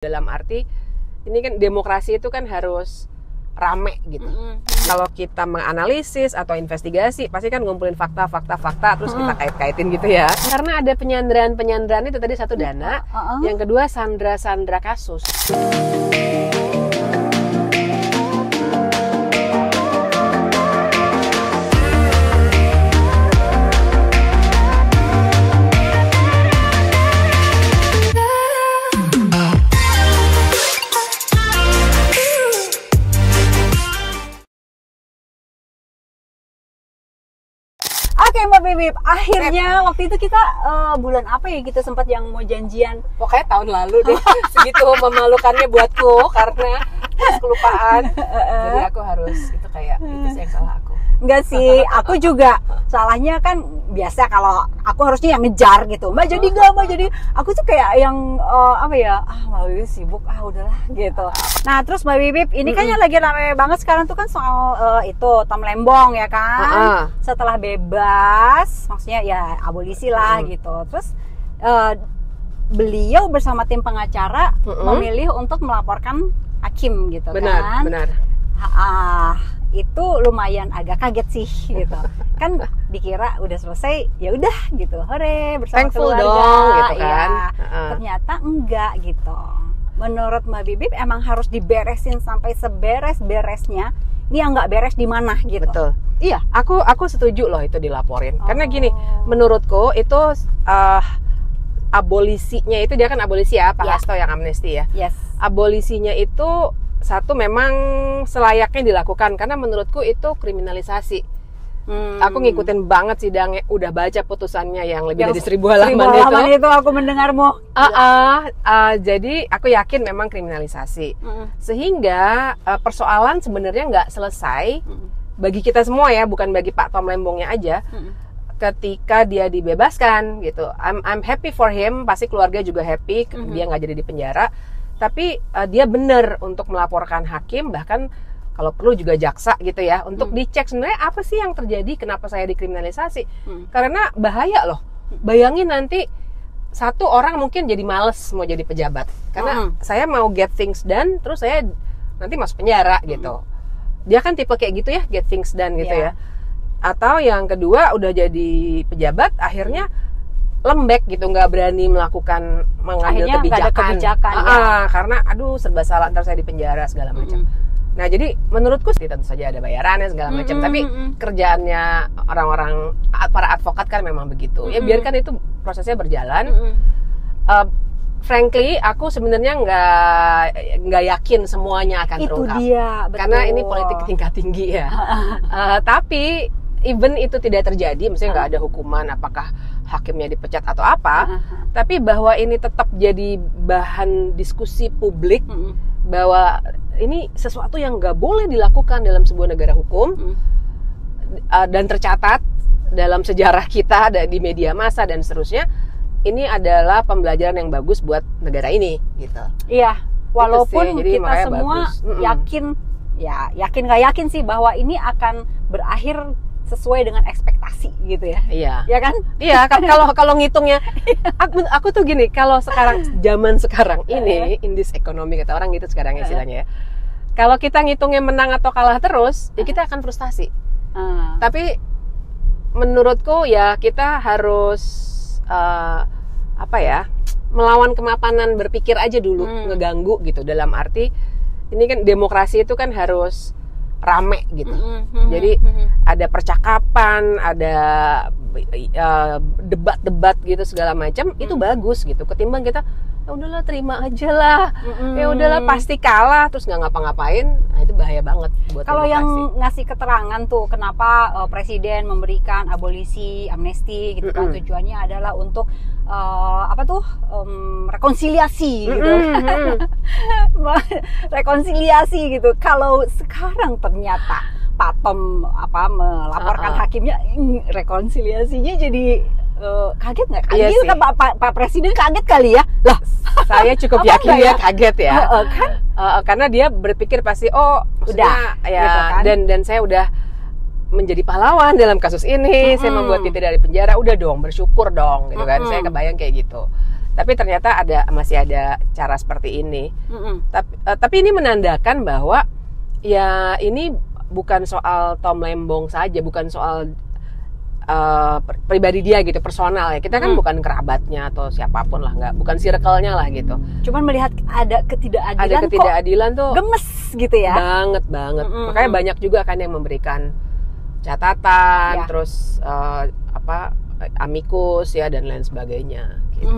Dalam arti ini kan demokrasi itu kan harus rame gitu. Kalau kita menganalisis atau investigasi pasti kan ngumpulin fakta terus kita kait-kaitin gitu ya. Karena ada penyanderaan itu tadi satu dana, yang kedua sandra kasus. Oke Mbak Bibip, akhirnya waktu itu kita bulan apa ya kita sempat yang mau janjian? Pokoknya tahun lalu deh, segitu memalukannya buatku karena kelupaan. Jadi aku harus itu kayak itu sih yang salah aku. Enggak sih, aku juga salahnya kan biasa kalau aku harusnya yang ngejar gitu. Mbak jadi enggak, Mbak jadi aku tuh kayak yang Mbak Bibip sibuk, udahlah gitu. Nah terus Mbak Bibip, ini kan yang lagi rame banget sekarang tuh kan soal itu Tom Lembong ya kan. Setelah bebas, maksudnya ya abolisi lah gitu. Terus beliau bersama tim pengacara memilih untuk melaporkan hakim gitu. Benar, kan. Benar. Itu lumayan agak kaget sih gitu. Kan dikira udah selesai, ya udah gitu. Hore bersama Thankful keluarga dong gitu kan. Ya. Ternyata enggak gitu. Menurut Mbak Bibip emang harus diberesin sampai seberes-beresnya. Ini yang nggak beres di mana gitu. Betul. Iya, aku setuju loh itu dilaporin. Karena gini, menurutku itu abolisinya itu dia kan abolisi ya, Pak Hasto yang amnesti ya. Yes. Abolisinya itu satu memang selayaknya dilakukan karena menurutku itu kriminalisasi. Aku ngikutin banget sidangnya, udah baca putusannya yang lebih dari 1000 halaman itu aku mendengarmu. Jadi aku yakin memang kriminalisasi. Sehingga persoalan sebenarnya nggak selesai bagi kita semua ya, bukan bagi Pak Tom Lembongnya aja. Ketika dia dibebaskan gitu, I'm happy for him, pasti keluarga juga happy, dia nggak jadi di penjara. Tapi dia benar untuk melaporkan hakim, bahkan kalau perlu juga jaksa gitu ya, untuk dicek sebenarnya apa sih yang terjadi, kenapa saya dikriminalisasi. Karena bahaya loh, bayangin nanti satu orang mungkin jadi males mau jadi pejabat. Karena saya mau get things done, terus saya nanti masuk penjara gitu. Dia kan tipe kayak gitu ya, get things done gitu ya. Atau yang kedua udah jadi pejabat, akhirnya lembek gitu, nggak berani mengambil kebijakan. Karena aduh serba salah, ntar saya di penjara segala macam. Nah jadi menurutku tentu saja ada bayarannya segala macam, tapi kerjaannya orang-orang para advokat kan memang begitu. Ya biarkan itu prosesnya berjalan. Frankly aku sebenarnya nggak yakin semuanya akan terungkap. Itu dia, betul. Karena ini politik tingkat tinggi ya. Tapi even itu tidak terjadi, maksudnya nggak ada hukuman, apakah hakimnya dipecat atau apa, tapi bahwa ini tetap jadi bahan diskusi publik, bahwa ini sesuatu yang nggak boleh dilakukan dalam sebuah negara hukum, dan tercatat dalam sejarah kita di media massa dan seterusnya. Ini adalah pembelajaran yang bagus buat negara ini gitu. Iya, walaupun Jadi kita semua yakin nggak yakin sih bahwa ini akan berakhir sesuai dengan ekspektasi gitu ya. Iya. Ya kan? Iya, kalau ngitungnya aku tuh gini, kalau zaman sekarang ini in this economy kata orang gitu sekarang istilahnya ya. Kalau kita ngitungnya menang atau kalah terus, ya kita akan frustasi. Tapi menurutku ya kita harus melawan kemapanan berpikir aja dulu, ngeganggu gitu. Dalam arti ini kan demokrasi itu kan harus rame gitu. Jadi ada percakapan, ada debat-debat gitu segala macam, itu bagus gitu. Ketimbang kita ya udahlah terima aja lah, ya udahlah pasti kalah terus nggak ngapa-ngapain, nah itu bahaya banget buat kalau demokrasi. Yang ngasih keterangan tuh kenapa presiden memberikan abolisi, amnesti gitu kan, tujuannya adalah untuk rekonsiliasi gitu. Rekonsiliasi gitu. Kalau sekarang ternyata Pak Tom melaporkan hakimnya, rekonsiliasinya jadi kaget nggak? Iya kan Pak Presiden kaget kali ya? Lah, saya cukup yakin dia kaget ya. Kan? Karena dia berpikir pasti udah ya gitu kan? dan saya udah menjadi pahlawan dalam kasus ini, saya membuat dia dari penjara, udah dong bersyukur dong gitu kan. Saya kebayang kayak gitu. Tapi ternyata masih ada cara seperti ini. Tapi ini menandakan bahwa ya ini bukan soal Tom Lembong saja, bukan soal pribadi dia gitu, personal ya. Kita kan bukan kerabatnya atau siapapun lah, bukan circle-nya lah gitu. Cuman melihat ada ketidakadilan tuh gemes gitu ya. Banget. Makanya banyak juga kan yang memberikan catatan, terus amikus ya dan lain sebagainya gitu.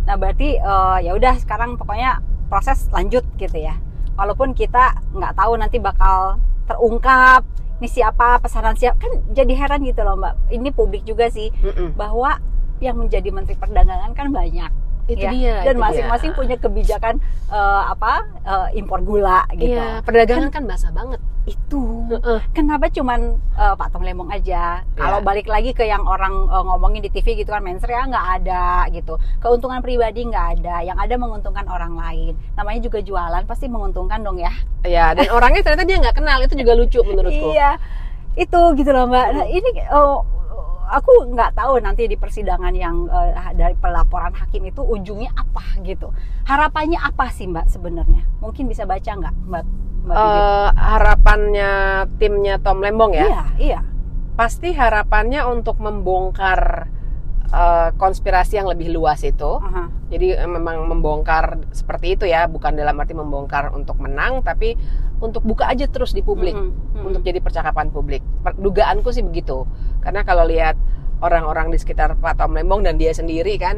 Nah, berarti ya udah sekarang pokoknya proses lanjut gitu ya. Walaupun kita nggak tahu nanti bakal terungkap ini siapa, pesanan siapa, kan jadi heran gitu loh Mbak. Ini publik juga sih, bahwa yang menjadi Menteri Perdagangan kan banyak. Itu ya. dia. Dan masing-masing punya kebijakan impor gula gitu. Iya, perdagangan kan basah banget. Itu kenapa cuman Pak Tom Lembong aja? Kalau balik lagi ke yang orang ngomongin di TV gitu kan, mensreanya nggak ada gitu, keuntungan pribadi nggak ada, yang ada menguntungkan orang lain. Namanya juga jualan, pasti menguntungkan dong ya. Iya, dan orangnya ternyata dia nggak kenal, itu juga lucu menurutku. Iya, itu gitu loh Mbak. Nah, ini aku nggak tahu nanti di persidangan yang dari pelaporan hakim itu ujungnya apa gitu. Harapannya apa sih Mbak sebenarnya? Mungkin bisa baca nggak Mbak? Harapannya timnya Tom Lembong ya? Iya. Pasti harapannya untuk membongkar konspirasi yang lebih luas itu. Jadi memang membongkar seperti itu ya, bukan dalam arti membongkar untuk menang, tapi untuk buka aja terus di publik, untuk jadi percakapan publik. Dugaanku sih begitu. Karena kalau lihat orang-orang di sekitar Pak Tom Lembong dan dia sendiri kan,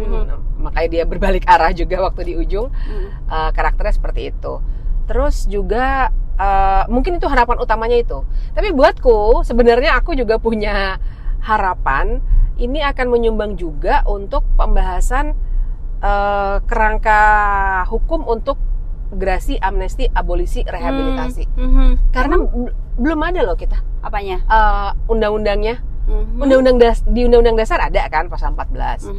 makanya dia berbalik arah juga waktu di ujung, karakternya seperti itu. Terus juga mungkin itu harapan utamanya itu. Tapi buatku sebenarnya aku juga punya harapan ini akan menyumbang juga untuk pembahasan kerangka hukum untuk gerasi, amnesti, abolisi, rehabilitasi. Karena belum ada loh kita. Apanya? Undang-undangnya. Di Undang-Undang Dasar ada kan pasal 14.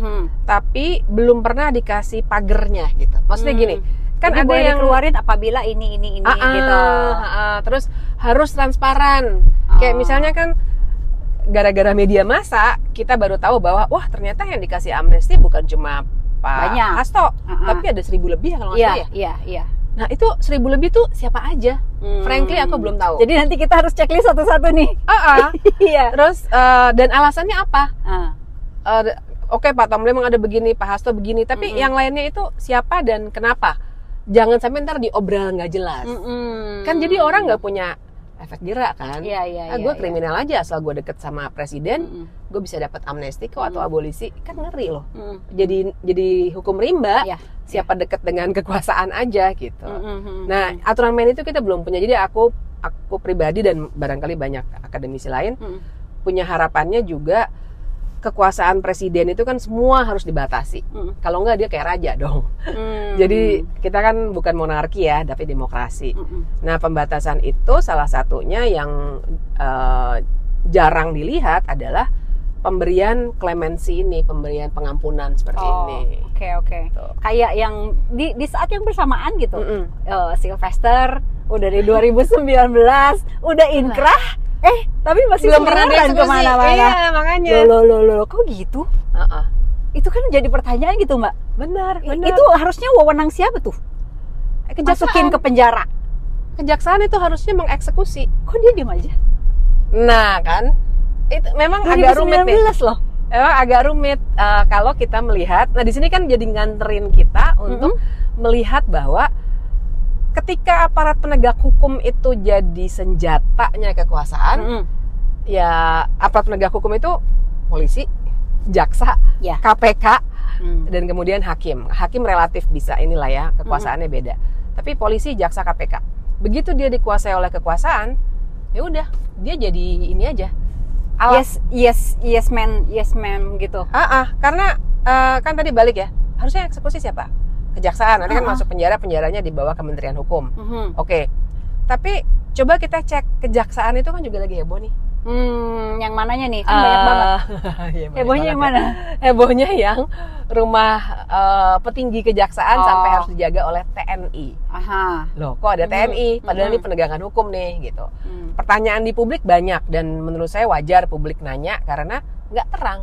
Tapi belum pernah dikasih pagernya gitu. Maksudnya gini, kan jadi ada yang keluarin apabila ini gitu. Terus harus transparan. Kayak misalnya kan gara-gara media massa kita baru tahu bahwa wah ternyata yang dikasih amnesti bukan cuma Pak Hasto, tapi ada 1.000 lebih kalau nggak salah ya. Iya. Nah itu 1.000 lebih tuh siapa aja? Frankly aku belum tahu. Jadi nanti kita harus checklist satu-satu nih. Iya. Terus dan alasannya apa? Oke, Pak Tom Lembong ada begini, Pak Hasto begini, tapi yang lainnya itu siapa dan kenapa? Jangan sampai ntar diobral nggak jelas. Kan jadi orang nggak punya efek jerak kan? Iya. Gue kriminal aja asal gue deket sama presiden, gue bisa dapat amnesti kok atau abolisi, kan ngeri loh. Jadi hukum rimba. Siapa deket dengan kekuasaan aja gitu. Nah, aturan main itu kita belum punya. Jadi aku pribadi dan barangkali banyak akademisi lain punya harapannya juga kekuasaan presiden itu kan semua harus dibatasi. Kalau enggak dia kayak raja dong. Jadi kita kan bukan monarki ya, tapi demokrasi. Nah, pembatasan itu salah satunya yang jarang dilihat adalah pemberian klemensi ini, pemberian pengampunan seperti ini. Oke. Kayak yang di saat yang bersamaan gitu. Sylvester udah dari 2019, udah inkrah, tapi masih belum pernah kemana-mana. Iya, makanya. Loh, kok gitu? Itu kan jadi pertanyaan gitu, Mbak. Benar. Itu harusnya wewenang siapa tuh? Masukin ke penjara. Kejaksaan itu harusnya mengeksekusi. Kok dia diam aja? Nah, kan itu memang agak rumit nih. Loh. Memang agak rumit kalau kita melihat. Nah, di sini kan jadi nganterin kita untuk melihat bahwa ketika aparat penegak hukum itu jadi senjatanya kekuasaan, ya aparat penegak hukum itu polisi, jaksa, KPK, dan kemudian hakim. Hakim relatif bisa inilah ya, kekuasaannya beda. Tapi polisi, jaksa, KPK, begitu dia dikuasai oleh kekuasaan, ya udah dia jadi ini aja. Yes man gitu. Karena kan tadi balik ya, harusnya eksekusi siapa? Kejaksaan. Nanti kan masuk penjaranya di bawah Kementerian Hukum. Oke. Tapi coba kita cek kejaksaan itu kan juga lagi heboh nih. Yang mananya nih? Kan banyak banget. Hebohnya yang mana? Hebohnya yang rumah petinggi kejaksaan sampai harus dijaga oleh TNI. Loh, kok ada TNI? Padahal ini penegakan hukum nih, gitu. Pertanyaan di publik banyak dan menurut saya wajar publik nanya karena nggak terang.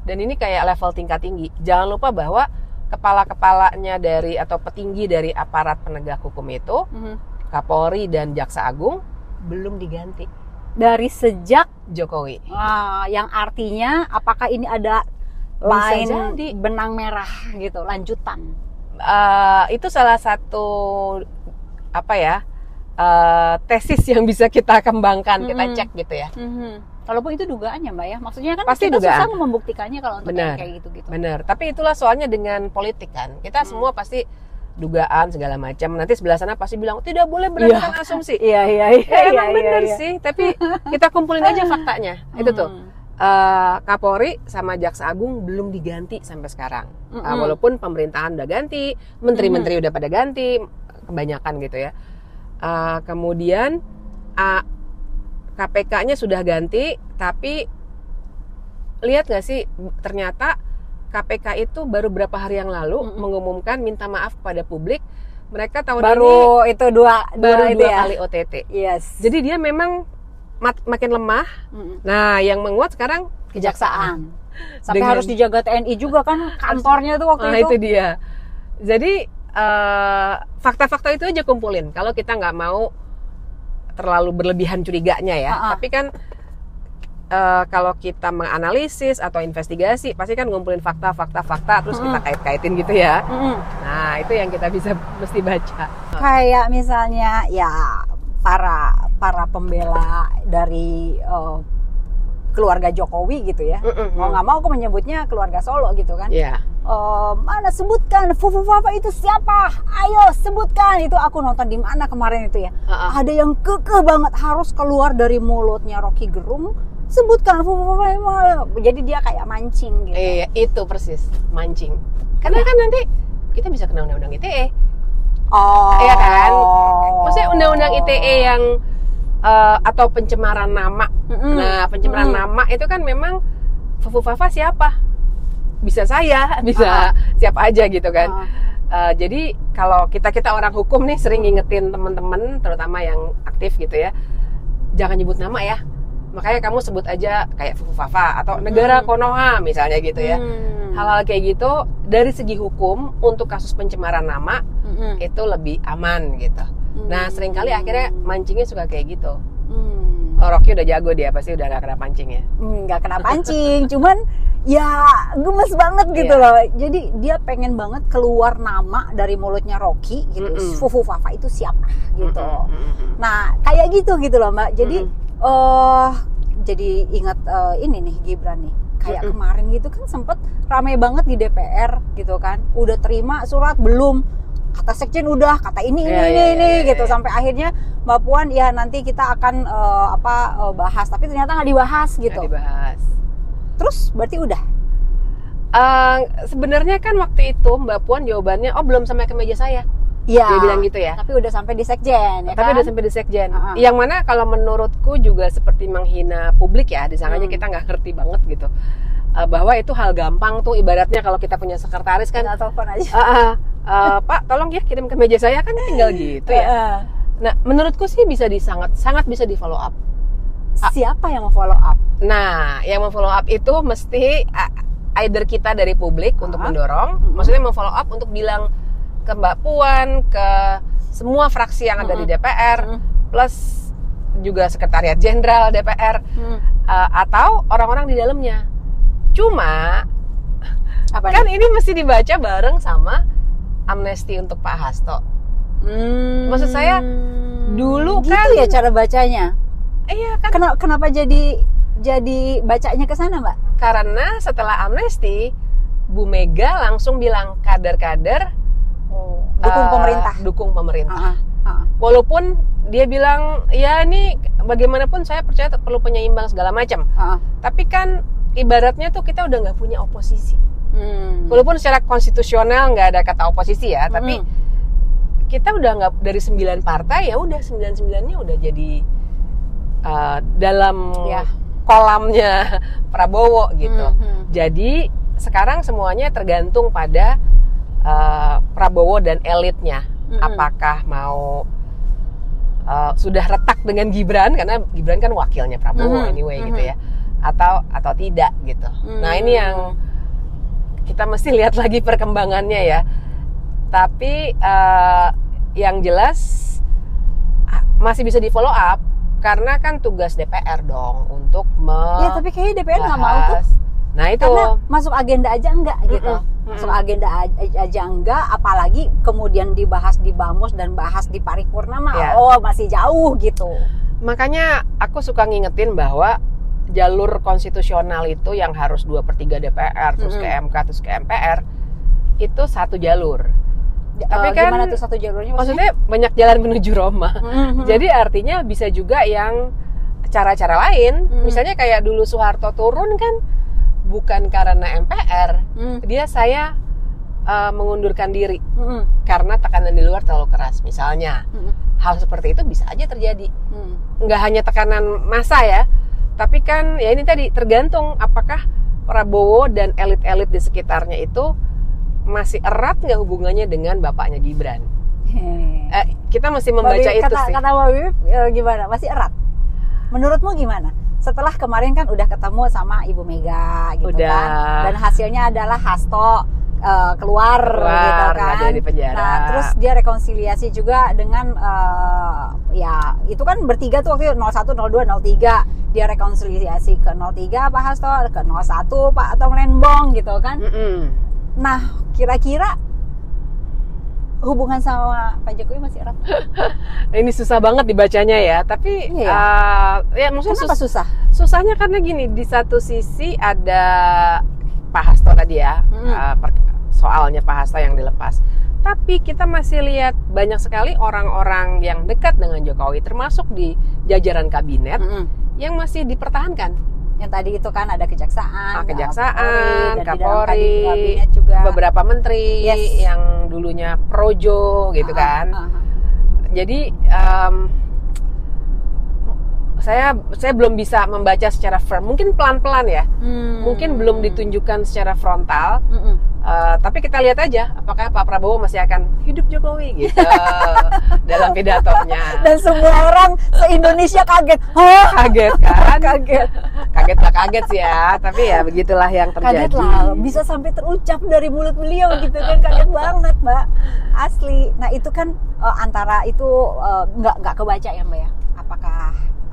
Dan ini kayak level tingkat tinggi. Jangan lupa bahwa kepala-kepalanya dari atau petinggi dari aparat penegak hukum itu, Kapolri dan Jaksa Agung belum diganti dari sejak Jokowi. Yang artinya apakah ini ada lain jadi benang merah gitu, lanjutan? Itu salah satu tesis yang bisa kita kembangkan, kita cek gitu ya. Walaupun itu dugaannya Mbak ya, maksudnya kan pasti kita dugaan. Susah membuktikannya kalau untuk kayak gitu-gitu. Benar, tapi itulah soalnya dengan politik kan, kita semua pasti dugaan segala macam. Nanti sebelah sana pasti bilang tidak boleh berdasarkan asumsi. Iya. Emang benar sih, tapi kita kumpulin aja faktanya. Itu tuh. Kapolri sama Jaksa Agung belum diganti sampai sekarang. Walaupun pemerintahan udah ganti, menteri-menteri udah pada ganti, kebanyakan gitu ya. Kemudian KPK-nya sudah ganti, tapi lihat nggak sih, ternyata KPK itu baru berapa hari yang lalu mengumumkan minta maaf kepada publik. Mereka tahun baru ini itu dua kali OTT. Yes. Jadi dia memang makin lemah. Nah, yang menguat sekarang kejaksaan. Sampai harus dijaga TNI juga kan kantornya tuh waktu itu. Nah, itu dia. Jadi fakta-fakta itu aja kumpulin. Kalau kita nggak mau terlalu berlebihan curiganya ya. Tapi kan kalau kita menganalisis atau investigasi, pasti kan ngumpulin fakta terus kita kait-kaitin gitu ya. Nah, itu yang kita mesti baca. Kayak misalnya ya para pembela dari keluarga Jokowi gitu ya. Mau nggak mau aku menyebutnya keluarga Solo gitu kan. Yeah. Mana sebutkan Fufufafa itu siapa? Ayo sebutkan. Itu aku nonton di mana kemarin itu ya. Ada yang kekeh banget harus keluar dari mulutnya Rocky Gerung. Sebutkan Fufufafa. Jadi dia kayak mancing gitu. Iya, itu persis mancing. Karena kan nanti kita bisa kena undang-undang ITE. Iya kan? Maksudnya undang-undang ITE yang atau pencemaran nama. Nah, pencemaran nama itu kan memang Fufufafa siapa? Bisa saya, bisa siapa aja gitu kan. Jadi kalau kita orang hukum nih sering ngingetin teman-teman, terutama yang aktif gitu ya, jangan nyebut nama ya. Makanya kamu sebut aja kayak Fufufafa atau negara Konoha misalnya gitu ya. Hal-hal kayak gitu dari segi hukum untuk kasus pencemaran nama itu lebih aman gitu. Nah, seringkali akhirnya mancingnya suka kayak gitu. Rocky udah jago dia, pasti udah gak kena pancing ya. Gak kena pancing, cuman ya gemes banget gitu loh. Jadi dia pengen banget keluar nama dari mulutnya Rocky gitu. Fufufafa itu siapa gitu. Nah, kayak gitu loh Mbak. Jadi jadi ingat ini nih Gibran nih. Kayak kemarin gitu kan sempet ramai banget di DPR gitu kan. Udah terima surat belum? Kata sekjen udah, kata ini gitu. Sampai akhirnya Mbak Puan ya nanti kita akan bahas, tapi ternyata nggak dibahas gitu. Nggak dibahas. Terus berarti udah? Sebenarnya kan waktu itu Mbak Puan jawabannya, belum sampai ke meja saya. Iya. Dia bilang gitu ya. Tapi udah sampai di sekjen, ya tapi kan? udah sampai di sekjen. Yang mana kalau menurutku juga seperti menghina publik ya. Disangkanya kita nggak ngerti banget gitu. Bahwa itu hal gampang tuh, ibaratnya kalau kita punya sekretaris kan. Kita telepon aja. Pak, tolong ya kirim ke meja saya, kan tinggal gitu ya. Nah, menurutku sih sangat bisa di follow up. Siapa yang mau follow up? Nah, yang mau follow up itu mesti either kita dari publik untuk mendorong, maksudnya mau follow up untuk bilang ke Mbak Puan, ke semua fraksi yang ada di DPR, plus juga sekretariat jenderal DPR, atau orang-orang di dalamnya. Cuma kan ini mesti dibaca bareng sama amnesti untuk Pak Hasto. Maksud saya dulu gitu kan ya cara bacanya. Iya kan. Kenapa jadi bacanya ke sana, Mbak? Karena setelah amnesti, Bu Mega langsung bilang kader-kader dukung pemerintah. Walaupun dia bilang ya ini bagaimanapun saya percaya perlu penyeimbang segala macam. Tapi kan ibaratnya tuh kita udah nggak punya oposisi. Walaupun secara konstitusional nggak ada kata oposisi ya, tapi kita udah nggak dari 9 partai, ya udah 9-9-nya udah jadi dalam kolamnya Prabowo gitu. Jadi sekarang semuanya tergantung pada Prabowo dan elitnya. Apakah mau sudah retak dengan Gibran, karena Gibran kan wakilnya Prabowo anyway gitu ya, atau tidak gitu. Nah, ini yang kita mesti lihat lagi perkembangannya ya. Tapi yang jelas masih bisa di follow up karena kan tugas DPR dong untuk Ya tapi kayaknya DPR nggak mau tuh. Nah itu karena masuk agenda aja enggak gitu. Masuk agenda aja enggak, apalagi kemudian dibahas di Bamus dan bahas di paripurna mah masih jauh gitu. Makanya aku suka ngingetin bahwa jalur konstitusional itu yang harus 2/3 DPR terus ke MK terus ke MPR itu satu jalur. Tapi kan gimana tuh satu jalurnya maksudnya banyak jalan menuju Roma. Jadi artinya bisa juga yang cara-cara lain. Misalnya kayak dulu Soeharto turun kan bukan karena MPR. Saya mengundurkan diri karena tekanan di luar terlalu keras misalnya. Hal seperti itu bisa aja terjadi. Nggak hanya tekanan massa ya, tapi kan ya ini tadi tergantung apakah Prabowo dan elit-elit di sekitarnya itu masih erat nggak hubungannya dengan bapaknya Gibran. Kita mesti membaca itu sih. Kata Mbak Bibip gimana? Masih erat? Menurutmu gimana? Setelah kemarin kan udah ketemu sama Ibu Mega gitu kan, dan hasilnya adalah Hasto keluar gitu kan. Dari penjara. Nah, terus dia rekonsiliasi juga dengan ya itu kan bertiga tuh waktu itu 01, 02, 03. Dia rekonsiliasi ke 03 Pak Hasto, ke 01 Pak Tom Lembong gitu kan. Nah, kira-kira hubungan sama Pak Jokowi masih erat? Ini susah banget dibacanya ya, tapi ya maksudnya kenapa susah? Susahnya karena gini, di satu sisi ada Pak Hasto tadi ya, soalnya Pak Hasto yang dilepas. Tapi kita masih lihat banyak sekali orang-orang yang dekat dengan Jokowi, termasuk di jajaran kabinet yang masih dipertahankan. Yang tadi itu kan ada kejaksaan, Kapolri, kabinet juga beberapa menteri yang dulunya projo gitu kan. Jadi saya belum bisa membaca secara firm, mungkin pelan-pelan ya, mungkin belum ditunjukkan secara frontal. Tapi kita lihat aja apakah Pak Prabowo masih akan hidup Jokowi gitu dalam pidatonya. Dan semua orang se-Indonesia kaget. Kaget kan? Kaget lah kaget sih ya, tapi ya begitulah yang terjadi. Kaget lah, bisa sampai terucap dari mulut beliau gitu kan, kaget banget Mbak, asli. Nah itu kan antara itu nggak kebaca ya Mbak ya,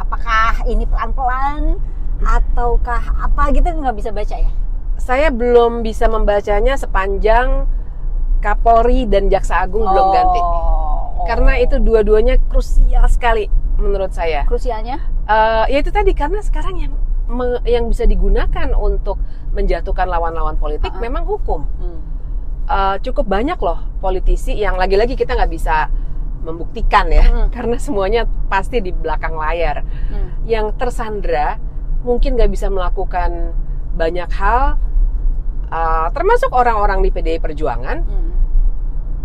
apakah ini pelan-pelan ataukah apa gitu, nggak bisa baca ya? Saya belum bisa membacanya sepanjang Kapolri dan Jaksa Agung belum ganti. Karena itu dua-duanya krusial sekali menurut saya. Krusialnya? Ya itu tadi, karena sekarang yang bisa digunakan untuk menjatuhkan lawan-lawan politik memang hukum. Cukup banyak loh politisi yang lagi-lagi kita nggak bisa membuktikan ya, karena semuanya pasti di belakang layar. Yang tersandra mungkin nggak bisa melakukan banyak hal, termasuk orang-orang di PDI Perjuangan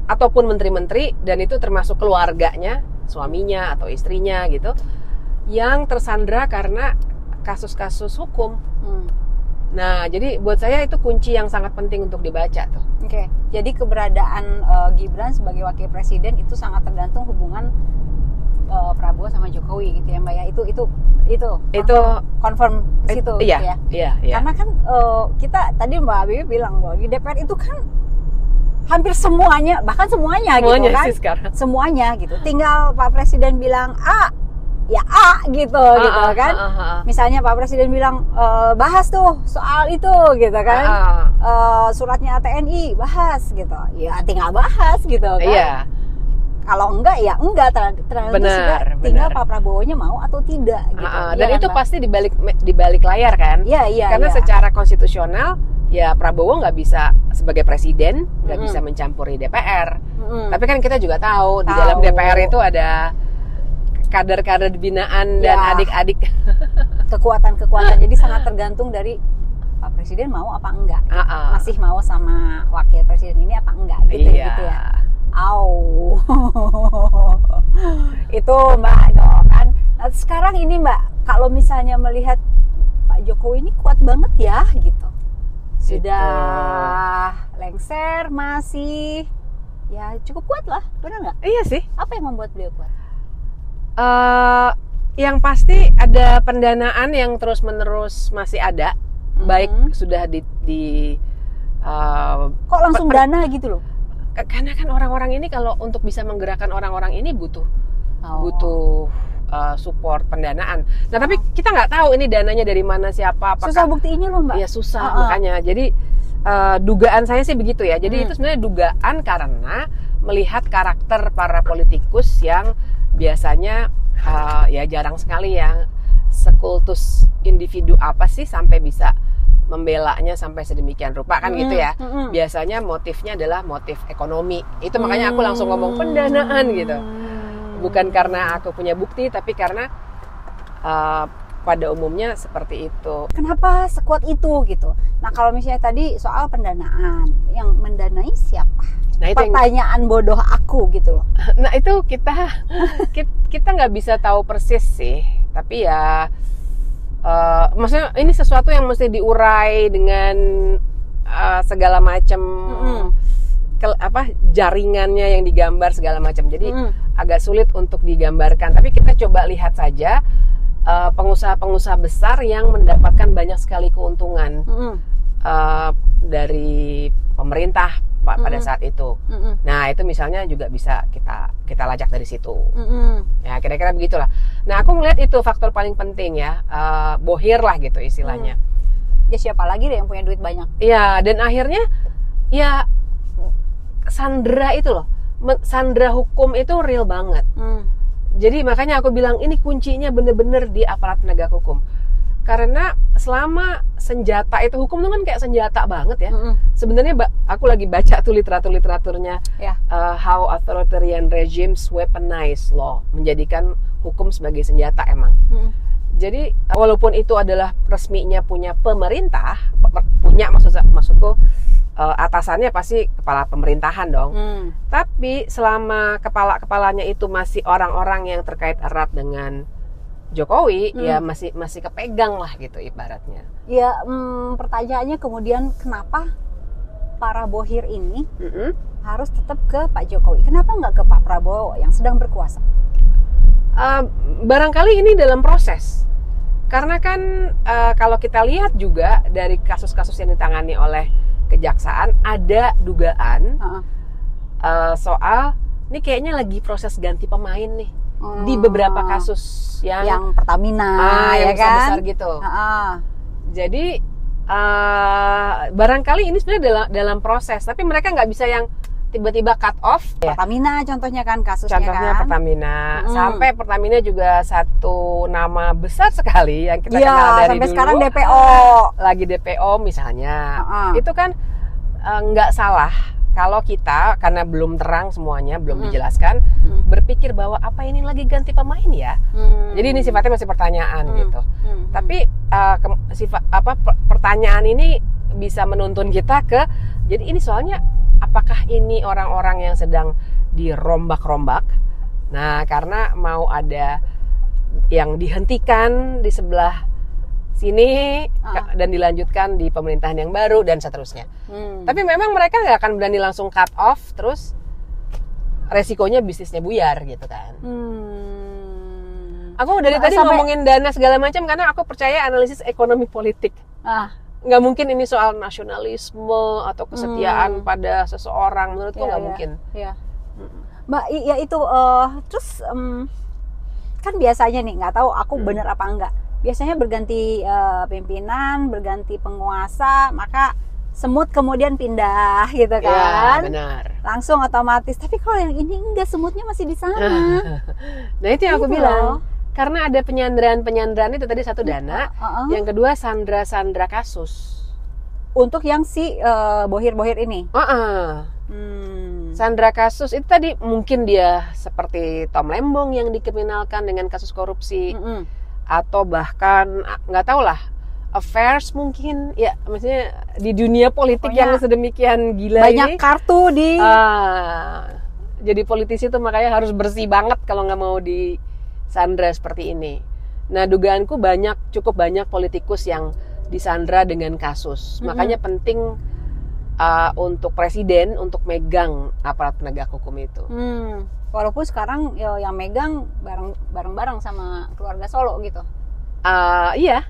ataupun menteri-menteri, dan itu termasuk keluarganya, suaminya atau istrinya gitu, yang tersandra karena kasus-kasus hukum. Nah, jadi buat saya itu kunci yang sangat penting untuk dibaca tuh. Oke. Jadi keberadaan Gibran sebagai wakil presiden itu sangat tergantung hubungan Prabowo sama Jokowi gitu ya Mbak ya. Itu confirm ke situ gitu ya. Iya. Karena kan kita tadi Mbak Bibi bilang bahwa di DPR itu kan hampir semuanya, bahkan semuanya gitu kan. Sih sekarang. Semuanya gitu. Tinggal Pak Presiden bilang A, ya A gitu kan. Misalnya Pak Presiden bilang bahas tuh soal itu gitu kan. Suratnya TNI bahas gitu. Ya tinggal bahas gitu kan. Iya. Kalau enggak ya enggak, tergantung juga tinggal Pak Prabowo-nya mau atau tidak gitu. Dan itu kan, pasti di balik layar kan? Iya. Karena secara konstitusional ya Prabowo nggak bisa sebagai presiden, nggak bisa mencampuri DPR. Tapi kan kita juga tahu di dalam DPR itu ada kader-kader binaan dan adik-adik. Kekuatan-kekuatan. Jadi sangat tergantung dari Pak Presiden mau apa enggak. Masih mau sama wakil presiden ini apa enggak gitu ya. Itu Mbak kan. Nah, sekarang ini Mbak, kalau misalnya melihat Pak Jokowi ini kuat banget ya gitu. Sudah lengser, masih ya cukup kuat lah, benar nggak? Iya sih. Apa yang membuat beliau kuat? Yang pasti ada pendanaan yang terus-menerus masih ada, baik sudah Kok langsung dana gitu loh? Karena kan orang-orang ini kalau untuk bisa menggerakkan orang-orang ini butuh support pendanaan. Nah tapi kita nggak tahu ini dananya dari mana, siapa. Susah buktiinnya loh Mbak. Ya susah makanya. Jadi dugaan saya sih begitu ya. Jadi itu sebenarnya dugaan karena melihat karakter para politikus yang biasanya ya jarang sekali ya sekultus individu apa sih sampai bisa membelanya sampai sedemikian rupa kan gitu ya. Biasanya motifnya adalah motif ekonomi. Itu makanya aku langsung ngomong pendanaan gitu. Bukan karena aku punya bukti, tapi karena pada umumnya seperti itu. Kenapa sekuat itu gitu? Nah kalau misalnya tadi soal pendanaan, yang mendanai siapa? Nah, itu pertanyaan bodoh aku gitu loh. Nah itu kita nggak bisa tahu persis sih, tapi ya maksudnya ini sesuatu yang mesti diurai dengan segala macam jaringannya yang digambar segala macam. Jadi agak sulit untuk digambarkan. Tapi kita coba lihat saja pengusaha-pengusaha besar yang mendapatkan banyak sekali keuntungan dari pemerintah pada saat itu. Nah itu misalnya juga bisa kita lacak dari situ. Ya kira-kira begitulah. Nah aku melihat itu faktor paling penting ya, bohir lah gitu istilahnya. Ya siapa lagi deh yang punya duit banyak? Iya, dan akhirnya ya sandera itu loh, sandera hukum itu real banget. Jadi makanya aku bilang ini kuncinya bener-bener di aparat penegak hukum. Karena selama senjata itu, hukum itu kan kayak senjata banget ya. Sebenarnya aku lagi baca tuh literaturnya How Authoritarian Regimes Weaponize Law, menjadikan hukum sebagai senjata emang. Jadi walaupun itu adalah resminya punya pemerintah, maksudku atasannya pasti kepala pemerintahan dong. Tapi selama kepala-kepalanya itu masih orang-orang yang terkait erat dengan Jokowi, ya masih kepegang lah gitu ibaratnya. Ya pertanyaannya kemudian kenapa para bohir ini harus tetap ke Pak Jokowi? Kenapa nggak ke Pak Prabowo yang sedang berkuasa? Barangkali ini dalam proses. Karena kan kalau kita lihat juga dari kasus-kasus yang ditangani oleh kejaksaan ada dugaan soal ini kayaknya lagi proses ganti pemain nih di beberapa kasus yang Pertamina yang ya kan besar gitu. Jadi barangkali ini sebenarnya dalam proses, tapi mereka nggak bisa yang tiba-tiba cut off. Pertamina contohnya kan kasusnya. Contohnya kan? Pertamina, sampai Pertamina juga satu nama besar sekali yang kita kenal dari sampai dulu. Sekarang DPO. Lagi DPO misalnya, itu kan nggak salah kalau kita karena belum terang semuanya, belum dijelaskan, berpikir bahwa apa ini lagi ganti pemain ya. Jadi ini sifatnya masih pertanyaan gitu. Tapi pertanyaan ini bisa menuntun kita ke, jadi ini soalnya apakah ini orang-orang yang sedang dirombak-rombak? Nah, karena mau ada yang dihentikan di sebelah sini dan dilanjutkan di pemerintahan yang baru dan seterusnya. Tapi memang mereka nggak akan berani langsung cut off, terus resikonya bisnisnya buyar gitu kan. Aku dari tadi ngomongin dana segala macam karena aku percaya analisis ekonomi politik. Nggak mungkin ini soal nasionalisme atau kesetiaan pada seseorang, menurutku nggak mungkin. Mbak, ya itu terus kan biasanya nih, nggak tahu aku bener apa enggak, biasanya berganti pimpinan, berganti penguasa, maka semut kemudian pindah gitu kan. Ya, benar. Langsung otomatis. Tapi kalau yang ini enggak, semutnya masih di sana. Nah itu yang aku bilang. Karena ada penyanderaan itu tadi satu dana, yang kedua sandra kasus. Untuk yang si bohir-bohir ini. Sandra kasus itu tadi mungkin dia seperti Tom Lembong yang dikriminalkan dengan kasus korupsi, atau bahkan nggak tahu lah affairs mungkin ya, maksudnya di dunia politik yang sedemikian gila banyak ini, kartu di jadi politisi tuh makanya harus bersih banget kalau nggak mau di sandra seperti ini. Nah dugaanku cukup banyak politikus yang disandra dengan kasus, makanya penting untuk presiden untuk megang aparat penegak hukum itu. Walaupun sekarang yang megang bareng-bareng sama keluarga Solo gitu. Iya.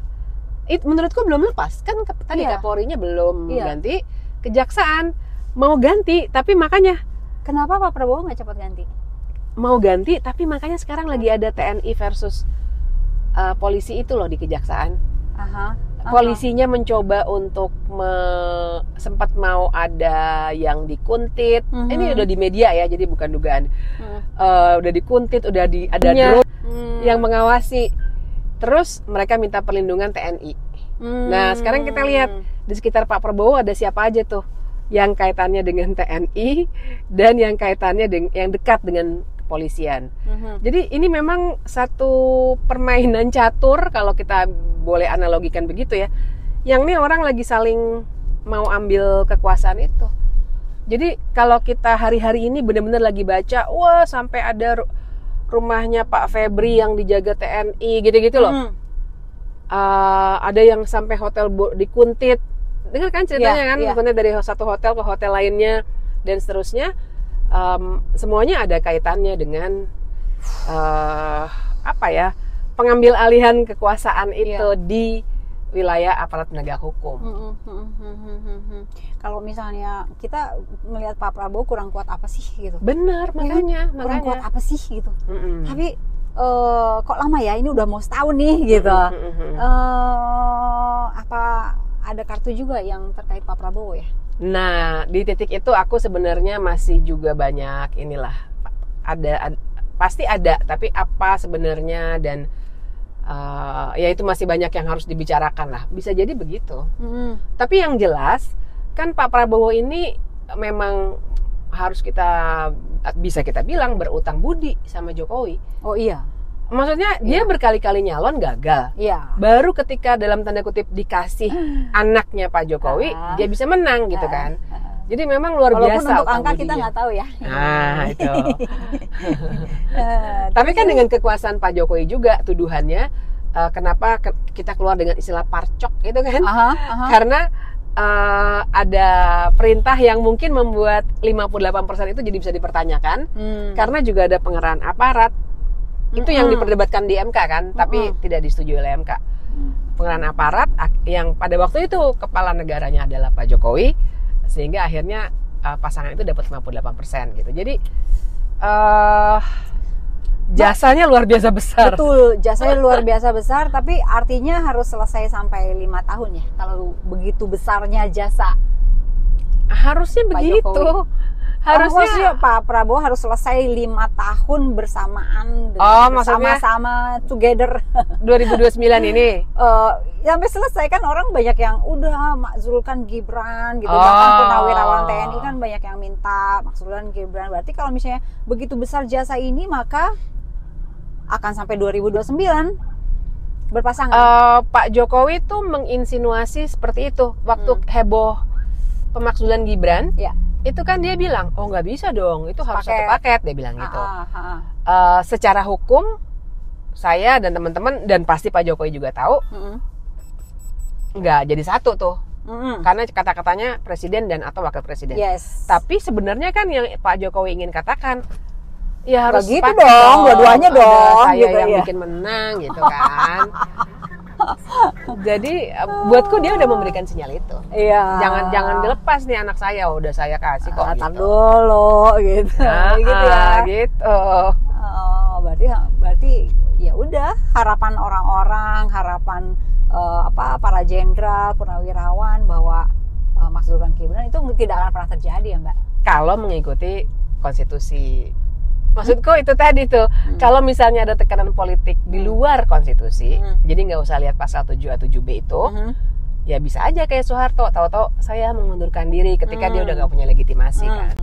Menurutku belum lepas kan tadi Kapolrinya belum ganti, kejaksaan mau ganti, tapi makanya Kenapa Pak Prabowo nggak cepat ganti? mau ganti, tapi makanya sekarang lagi ada TNI versus polisi itu loh di kejaksaan. Polisinya mencoba untuk sempat mau ada yang dikuntit. Ini udah di media ya, jadi bukan dugaan. Udah dikuntit, udah ada drone yang mengawasi. Terus mereka minta perlindungan TNI. Nah, sekarang kita lihat di sekitar Pak Prabowo ada siapa aja tuh yang kaitannya dengan TNI dan yang kaitannya yang dekat dengan kepolisian. Jadi ini memang satu permainan catur kalau kita boleh analogikan begitu ya. Yang ini orang lagi saling mau ambil kekuasaan itu. Jadi kalau kita hari-hari ini benar-benar lagi baca, wah sampai ada rumahnya Pak Febri yang dijaga TNI gitu-gitu loh. Ada yang sampai hotel dikuntit. Dengar kan ceritanya dikuntit dari satu hotel ke hotel lainnya dan seterusnya. Semuanya ada kaitannya dengan pengambil alihan kekuasaan itu di wilayah aparat penegak hukum. Kalau misalnya kita melihat Pak Prabowo kurang kuat apa sih gitu? Benar, makanya kurang kuat apa sih gitu. Tapi kok lama ya? Ini udah mau setahun nih gitu. Apa ada kartu juga yang terkait Pak Prabowo ya? Nah, di titik itu aku sebenarnya masih juga banyak pasti ada, tapi apa sebenarnya dan ya itu masih banyak yang harus dibicarakan lah. Bisa jadi begitu. Tapi yang jelas kan Pak Prabowo ini memang harus bisa kita bilang berutang budi sama Jokowi. Oh iya. Maksudnya dia berkali-kali nyalon gagal. Iya. Baru ketika dalam tanda kutip dikasih anaknya Pak Jokowi, dia bisa menang gitu kan. Jadi memang luar Walaupun biasa. Untuk angka kita nggak tahu ya. Nah itu. Tapi kan dengan kekuasaan Pak Jokowi juga tuduhannya, kenapa kita keluar dengan istilah parcok itu kan? Karena ada perintah yang mungkin membuat 58% itu jadi bisa dipertanyakan. Karena juga ada pengerahan aparat. Itu yang diperdebatkan di MK kan, tapi tidak disetujui oleh MK. Pengerahan aparat yang pada waktu itu kepala negaranya adalah Pak Jokowi, sehingga akhirnya pasangan itu dapat 58% gitu. Jadi jasanya luar biasa besar. Betul, jasanya luar biasa besar, tapi artinya harus selesai sampai 5 tahun ya. Kalau begitu besarnya jasa. Harusnya Pak begitu. Jokowi. Harusnya Pak Prabowo harus selesai 5 tahun bersamaan bersama-sama together 2029 ini. Sampai selesai kan orang banyak yang udah makzulkan Gibran gitu. Bahkan Purnawirawan TNI kan banyak yang minta makzulkan Gibran. Berarti kalau misalnya begitu besar jasa ini maka akan sampai 2029 berpasangan. Pak Jokowi tuh menginsinuasi seperti itu waktu heboh pemakzulan Gibran. Itu kan dia bilang, oh nggak bisa dong, itu harus satu paket, dia bilang gitu. Secara hukum, saya dan teman-teman dan pasti Pak Jokowi juga tahu, nggak jadi satu tuh, karena kata-katanya presiden dan atau wakil presiden. Tapi sebenarnya kan yang Pak Jokowi ingin katakan, ya harus gitu dong, dua-duanya dong. Saya gitu yang bikin menang gitu kan. Jadi buatku dia udah memberikan sinyal itu. Jangan dilepas nih anak saya, udah saya kasih kok. Tar dulu gitu. Gitu ya. Gitu. Berarti ya udah harapan orang-orang, harapan para jenderal, purnawirawan bahwa makzulkan Gibran itu tidak akan pernah terjadi ya, Mbak. Kalau mengikuti konstitusi. Maksudku itu tadi tuh, kalau misalnya ada tekanan politik di luar konstitusi, jadi nggak usah lihat pasal 7A 7B itu, ya bisa aja kayak Soeharto, tahu-tahu saya mengundurkan diri ketika dia udah nggak punya legitimasi kan.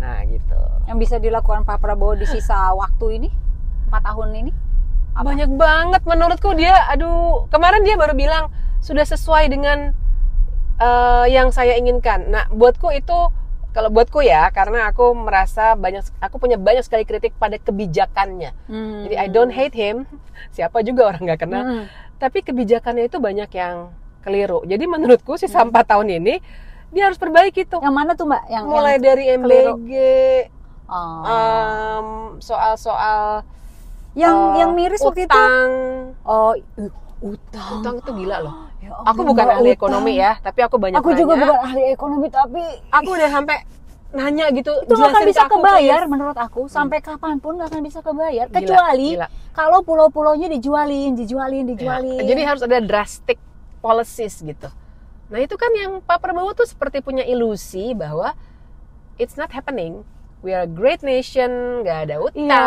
Nah gitu. Yang bisa dilakukan Pak Prabowo di sisa waktu ini, 4 tahun ini? Apa? Banyak banget menurutku dia, kemarin dia baru bilang sudah sesuai dengan yang saya inginkan. Nah buatku itu, kalau buatku ya, karena aku merasa aku punya banyak sekali kritik pada kebijakannya. Jadi I don't hate him, siapa juga orang nggak kenal. Tapi kebijakannya itu banyak yang keliru. Jadi menurutku sih 4 tahun ini dia harus perbaiki tuh. Yang mana tuh Mbak? Mulai dari MBG, soal-soal Yang miris waktu itu. Utang. Oh, utang. Utang itu gila loh. Ya Aku ampun, bukan Mbak, ahli utang. ekonomi ya, tapi aku banyak Aku juga nanya. bukan ahli ekonomi, tapi Aku udah sampai nanya gitu, itu nggak akan jelasin bisa ke aku, kebayar please. menurut aku. Sampai kapanpun nggak akan bisa kebayar. Gila, Kecuali gila. kalau pulau-pulaunya dijualin. Ya, jadi harus ada drastic policies gitu. Nah itu kan yang Pak Prabowo tuh seperti punya ilusi bahwa it's not happening. We are a great nation, nggak ada utang. Iya,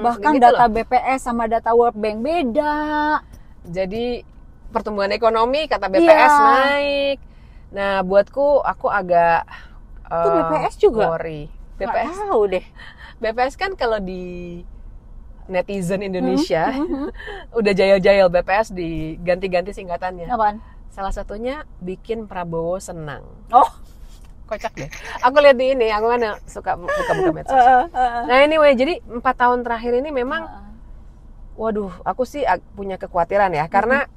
bahkan gitu data loh. BPS sama data World Bank beda. Jadi pertumbuhan ekonomi kata BPS Iya. naik. Nah buatku aku agak Itu BPS juga? worry. Nggak BPS tahu deh. BPS kan kalau di netizen Indonesia udah jayal-jayal BPS diganti-ganti singkatannya. Apaan? Salah satunya bikin Prabowo senang. Oh, Kocak deh. Aku lihat di ini, aku kan suka buka-buka medsos. Nah anyway, jadi 4 tahun terakhir ini memang, waduh, aku sih punya kekhawatiran ya, karena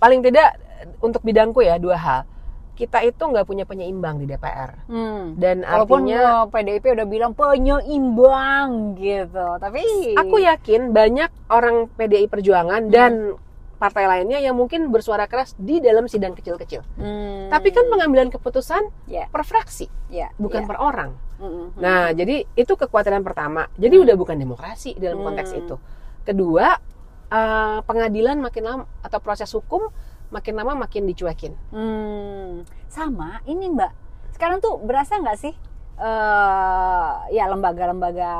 paling tidak untuk bidangku ya 2 hal. Kita itu nggak punya penyeimbang di DPR. Dan walaupun artinya PDIP udah bilang penyeimbang gitu, tapi aku yakin banyak orang PDI Perjuangan dan partai lainnya yang mungkin bersuara keras di dalam sidang kecil-kecil. Tapi kan pengambilan keputusan Ya. per fraksi, Ya, bukan ya. per orang. Nah, jadi itu kekhawatiran pertama. Jadi udah bukan demokrasi dalam konteks itu. Kedua, pengadilan makin lama atau proses hukum makin lama makin dicuekin. Sama ini Mbak. Sekarang tuh berasa nggak sih ya lembaga-lembaga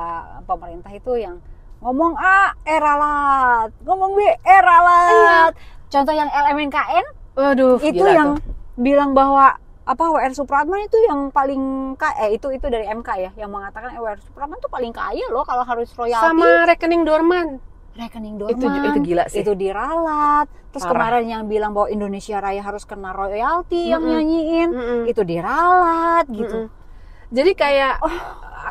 pemerintah itu yang ngomong A, ralat, ngomong B, ralat. Contoh yang LMNKN Waduh, itu gila yang tuh. bilang bahwa WR Supratman itu yang paling kaya, itu dari MK ya, yang mengatakan WR Supratman tuh paling kaya loh kalau harus royalti. Sama rekening Dorman. Rekening Dorman Itu gila sih. itu diralat. Terus Parah. kemarin yang bilang bahwa Indonesia Raya harus kena royalti yang nyanyiin itu diralat gitu. Jadi kayak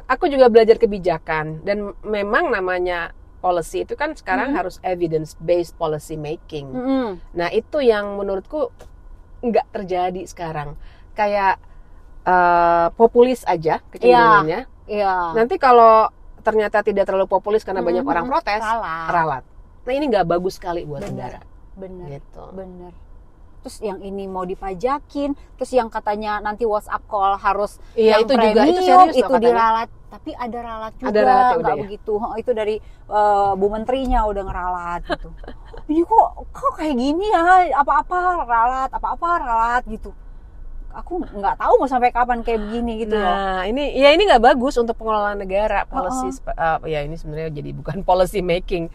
aku juga belajar kebijakan, dan memang namanya policy itu kan sekarang harus evidence based policy making. Nah itu yang menurutku nggak terjadi sekarang. Kayak populis aja kecenderungannya. Iya. Nanti kalau ternyata tidak terlalu populis karena banyak orang protes, ralat. Nah ini nggak bagus sekali buat negara. Bener. Gitu. Bener. Terus yang ini mau dipajakin, terus yang katanya nanti WhatsApp call harus Iya, yang itu juga, itu premium, serius loh itu katanya. diralat. Tapi ada ralat juga, Ada ralatnya udah nggak ya? begitu. Itu dari Bu Menterinya udah ngeralat gitu. Ini kok kayak gini ya, apa-apa ralat gitu. Aku nggak tahu mau sampai kapan kayak begini gitu loh. Nah ini nggak bagus untuk pengelolaan negara, policy. Ya ini sebenarnya jadi bukan policy making,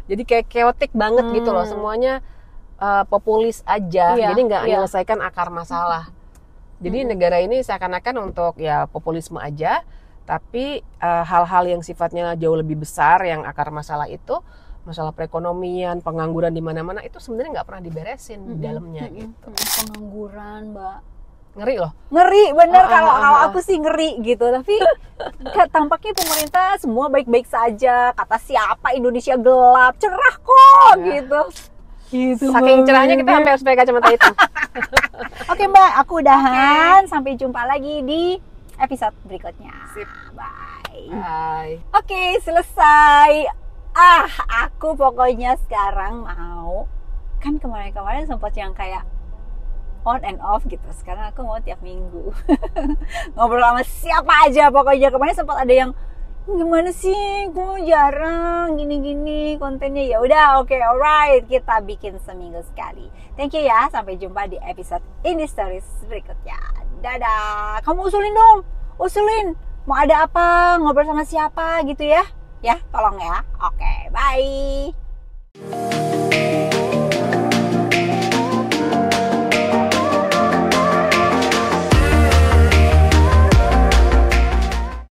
jadi kayak chaotic banget gitu loh, semuanya populis aja, jadi nggak menyelesaikan akar masalah. Jadi negara ini seakan-akan untuk ya populisme aja, tapi hal-hal yang sifatnya jauh lebih besar, yang akar masalah itu, masalah perekonomian, pengangguran di mana-mana itu sebenarnya nggak pernah diberesin di dalamnya gitu. Pengangguran, Mbak. Ngeri loh. Ngeri bener, kalau aku sih ngeri gitu, tapi tampaknya pemerintah semua baik-baik saja. Kata siapa Indonesia gelap, cerah kok gitu. Saking cerahnya kita sampai harus pakai kacamata hitam. Oke Mbak, aku udahan. Sampai jumpa lagi di episode berikutnya. Sip. Bye. Bye. Oke, selesai. Aku pokoknya sekarang mau, kan kemarin sempat yang kayak on and off gitu. Sekarang aku mau tiap minggu ngobrol sama siapa aja pokoknya. Kemarin sempat ada yang gimana sih, gue jarang gini-gini kontennya. Ya udah, oke, alright, kita bikin seminggu sekali. Thank you ya, sampai jumpa di episode Indie Stories berikutnya. Dadah. Kamu usulin dong, mau ada apa, ngobrol sama siapa gitu ya. Ya, tolong ya. Oke, bye.